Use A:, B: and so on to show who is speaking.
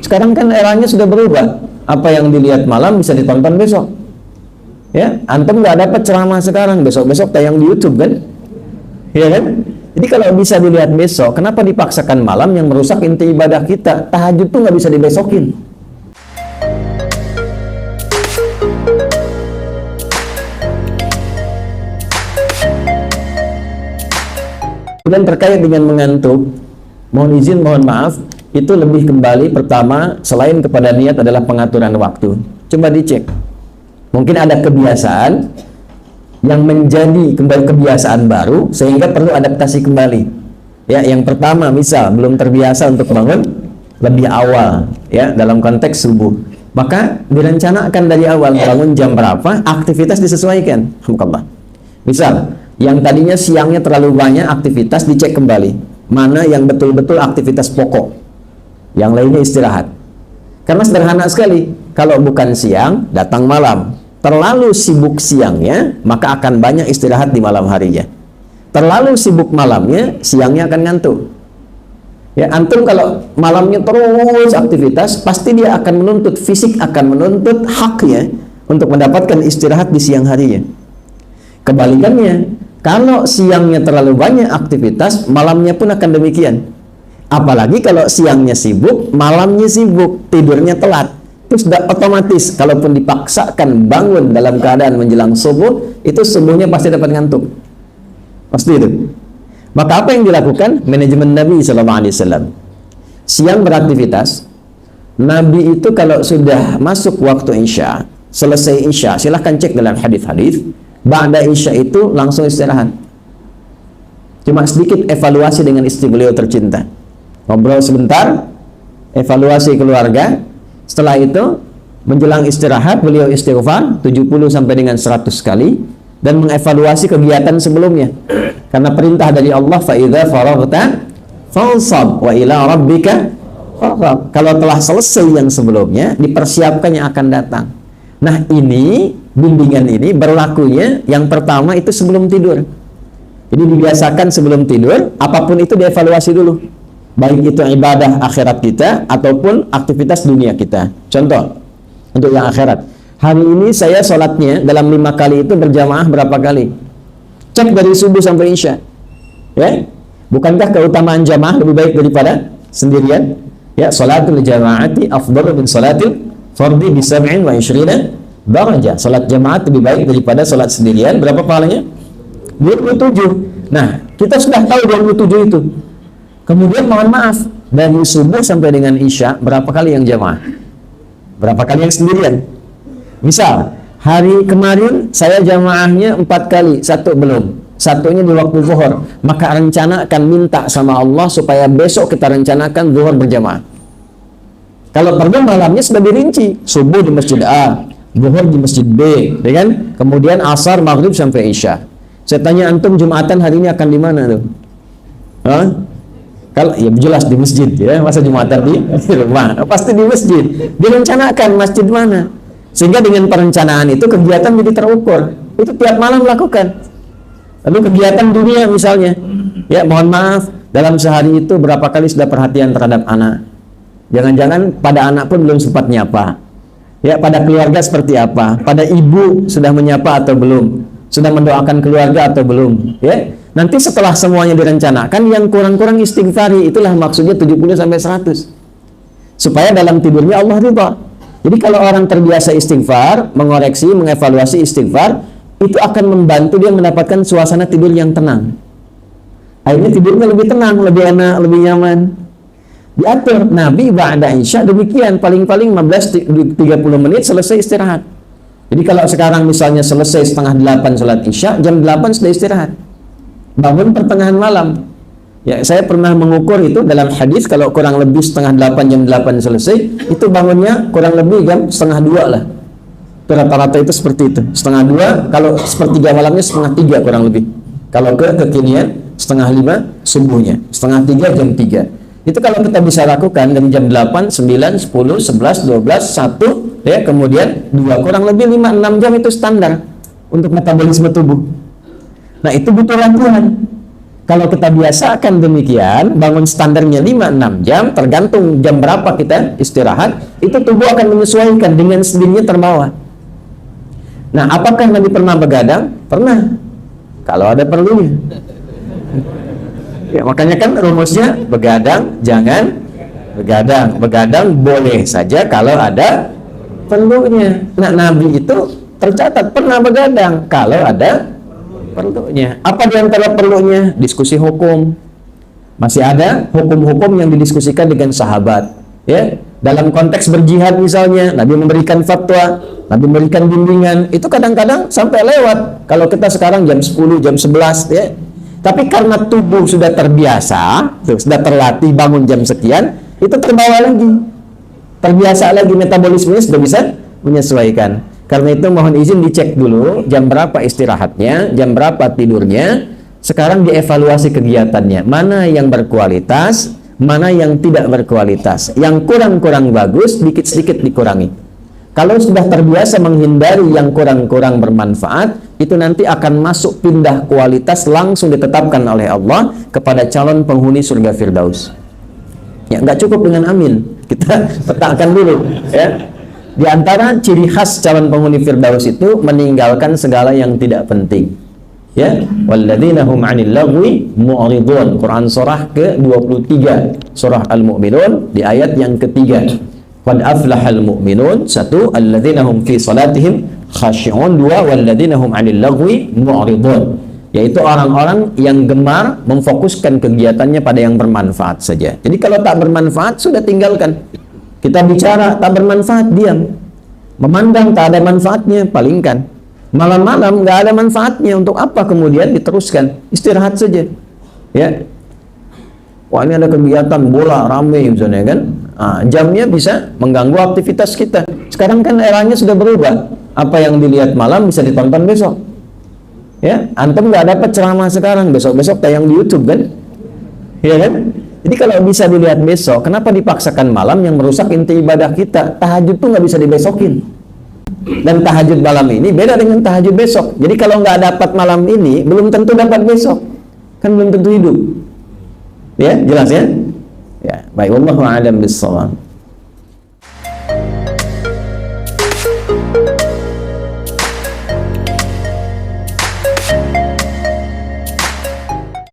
A: Sekarang kan eranya sudah berubah. Apa yang dilihat malam bisa ditonton besok. Ya, antum nggak dapat ceramah sekarang, besok-besok tayang di YouTube kan? Iya kan? Jadi kalau bisa dilihat besok, kenapa dipaksakan malam yang merusak inti ibadah kita? Tahajud tuh nggak bisa dibesokin. Dan terkait dengan mengantuk, mohon izin, mohon maaf, itu lebih kembali pertama, selain kepada niat adalah pengaturan waktu. Coba dicek. Mungkin ada kebiasaan yang menjadi kembali kebiasaan baru sehingga perlu adaptasi kembali. Ya, yang pertama misal belum terbiasa untuk bangun lebih awal, ya, dalam konteks subuh. Maka direncanakan dari awal bangun jam berapa, aktivitas disesuaikan. Alhamdulillah. Misal yang tadinya siangnya terlalu banyak aktivitas, dicek kembali mana yang betul-betul aktivitas pokok, yang lainnya istirahat. Karena sederhana sekali, kalau bukan siang datang malam, terlalu sibuk siangnya maka akan banyak istirahat di malam harinya. Terlalu sibuk malamnya, siangnya akan ngantuk. Ya, antum kalau malamnya terus aktivitas, pasti dia akan menuntut, fisik akan menuntut haknya untuk mendapatkan istirahat di siang harinya. Kebalikannya, kalau siangnya terlalu banyak aktivitas, malamnya pun akan demikian. Apalagi kalau siangnya sibuk, malamnya sibuk, tidurnya telat. Itu sudah otomatis, kalaupun dipaksakan bangun dalam keadaan menjelang subuh, itu subuhnya pasti dapat ngantuk. Pasti itu. Maka apa yang dilakukan? Manajemen Nabi SAW. Siang beraktivitas, Nabi itu kalau sudah masuk waktu Isya, selesai Isya, silahkan cek dalam hadis-hadis, ba'da Isya itu langsung istirahat. Cuma sedikit evaluasi dengan istri beliau tercinta. Ngobrol sebentar, evaluasi keluarga. Setelah itu, menjelang istirahat, beliau istighfar 70 sampai dengan 100 kali dan mengevaluasi kegiatan sebelumnya. Karena perintah dari Allah, fa idza faraghta fansab wa ila rabbika farghab. Kalau telah selesai yang sebelumnya, dipersiapkan yang akan datang. Nah, ini bimbingan ini berlakunya yang pertama itu sebelum tidur. Jadi dibiasakan sebelum tidur, apapun itu dievaluasi dulu. Baik itu ibadah akhirat kita ataupun aktivitas dunia kita. Contoh, untuk yang akhirat. Hari ini saya sholatnya dalam 5 kali itu berjamaah berapa kali? Cek dari subuh sampai Isya. Ya? Bukankah keutamaan jamaah lebih baik daripada sendirian? Ya, sholatul jamaati afdalu min sholatil fardi bi 27 darajah. Salat jamaah lebih baik daripada salat sendirian. Berapa pahalanya? 27. Nah, kita sudah tahu 27 itu. Kemudian mohon maaf, dari subuh sampai dengan Isya berapa kali yang jamaah? Berapa kali yang sendirian? Misal, hari kemarin saya jamaahnya 4 kali, 1 belum. Satunya di waktu zuhur. Maka rencanakan, minta sama Allah supaya besok kita rencanakan zuhur berjamaah. Kalau perlu malamnya sudah dirinci. Subuh di masjid A, zuhur di masjid B, ya kan? Kemudian asar, maghrib sampai Isya. Saya tanya antum Jumatan hari ini akan di mana tuh? Hah? Kalau ya jelas di masjid, ya, masa Jumatan di rumah? Pasti di masjid. Direncanakan masjid mana? Sehingga dengan perencanaan itu kegiatan jadi terukur. Itu tiap malam lakukan. Lalu kegiatan dunia misalnya, ya mohon maaf, dalam sehari itu berapa kali sudah perhatian terhadap anak? Jangan-jangan pada anak pun belum sempat nyapa. Ya, pada keluarga seperti apa? Pada ibu sudah menyapa atau belum? Sudah mendoakan keluarga atau belum? Ya. Nanti setelah semuanya direncanakan, yang kurang-kurang istighfari, itulah maksudnya 70 sampai 100. Supaya dalam tidurnya Allah ridha. Jadi kalau orang terbiasa istighfar, mengoreksi, mengevaluasi istighfar, itu akan membantu dia mendapatkan suasana tidur yang tenang. Akhirnya tidurnya lebih tenang, lebih enak, lebih nyaman. Diatur Nabi ba'da Isya demikian, paling-paling 15-30 menit selesai istirahat. Jadi kalau sekarang misalnya selesai setengah 8 sholat Isya, jam 8 sudah istirahat. Bangun pertengahan malam. Ya, saya pernah mengukur itu dalam hadis, kalau kurang lebih setengah 8, jam 8 selesai, itu bangunnya kurang lebih jam setengah 2 lah. Rata-rata itu seperti itu. Setengah 2, kalau sepertiga malamnya setengah 3 kurang lebih. Kalau kekinian setengah 5 subuhnya, setengah 3 jam 3. Itu kalau kita bisa lakukan dari jam 8, 9, 10, 11, 12, 1, ya, kemudian 2, kurang lebih 5, 6 jam itu standar untuk metabolisme tubuh. Nah, itu butuh latihan. Kalau kita biasakan demikian, bangun standarnya 5-6 jam, tergantung jam berapa kita istirahat, itu tubuh akan menyesuaikan dengan sendirinya terbawa. Nah, apakah Nabi pernah begadang? Pernah. Kalau ada perlunya. Ya, makanya kan rumusnya begadang, jangan begadang. Begadang boleh saja kalau ada perlunya. Nah, Nabi itu tercatat pernah begadang kalau ada perlunya. Apa di antara perlunya? Diskusi hukum. Masih ada hukum-hukum yang didiskusikan dengan sahabat. Ya, dalam konteks berjihad misalnya, Nabi memberikan fatwa, Nabi memberikan bimbingan. Itu kadang-kadang sampai lewat. Kalau kita sekarang jam 10, jam 11, ya. Tapi karena tubuh sudah terbiasa, sudah terlatih bangun jam sekian, itu terbawa lagi. Terbiasa lagi, metabolismenya sudah bisa menyesuaikan. Karena itu mohon izin dicek dulu jam berapa istirahatnya, jam berapa tidurnya. Sekarang dievaluasi kegiatannya. Mana yang berkualitas, mana yang tidak berkualitas. Yang kurang-kurang bagus, sedikit-sedikit dikurangi. Kalau sudah terbiasa menghindari yang kurang-kurang bermanfaat, itu nanti akan masuk pindah kualitas langsung ditetapkan oleh Allah kepada calon penghuni surga Firdaus. Ya, nggak cukup dengan amin. Kita petakan dulu, ya. Di antara ciri khas calon penghuni Firdaus itu meninggalkan segala yang tidak penting. Ya, walladzina hum 'anil lagwi mu'ridun. Quran surah ke-23, surah Al-Mu'minun di ayat yang ketiga. Qad aflahal mu'minun, satu, alladzina hum fi salatihim khashi'un, dua, walladzina hum 'anil lagwi mu'ridun. Yaitu orang-orang yang gemar memfokuskan kegiatannya pada yang bermanfaat saja. Jadi kalau tak bermanfaat sudah tinggalkan. Kita bicara tak bermanfaat, diam. Memandang tak ada manfaatnya, palingkan. Malam-malam nggak ada manfaatnya, untuk apa kemudian diteruskan? Istirahat saja. Ya. Wah, ini ada kegiatan bola rame misalnya kan. Jamnya bisa mengganggu aktivitas kita. Sekarang kan eranya sudah berubah. Apa yang dilihat malam bisa ditonton besok. Ya, antum nggak dapat ceramah sekarang, besok-besok tayang di YouTube kan? Ya kan? Jadi kalau bisa dilihat besok, kenapa dipaksakan malam yang merusak inti ibadah kita? Tahajud tuh nggak bisa dibesokin. Dan tahajud malam ini beda dengan tahajud besok. Jadi kalau nggak dapat malam ini, belum tentu dapat besok. Kan belum tentu hidup. Ya, jelas ya? Ya, baik. Wallahu a'lam bishawab.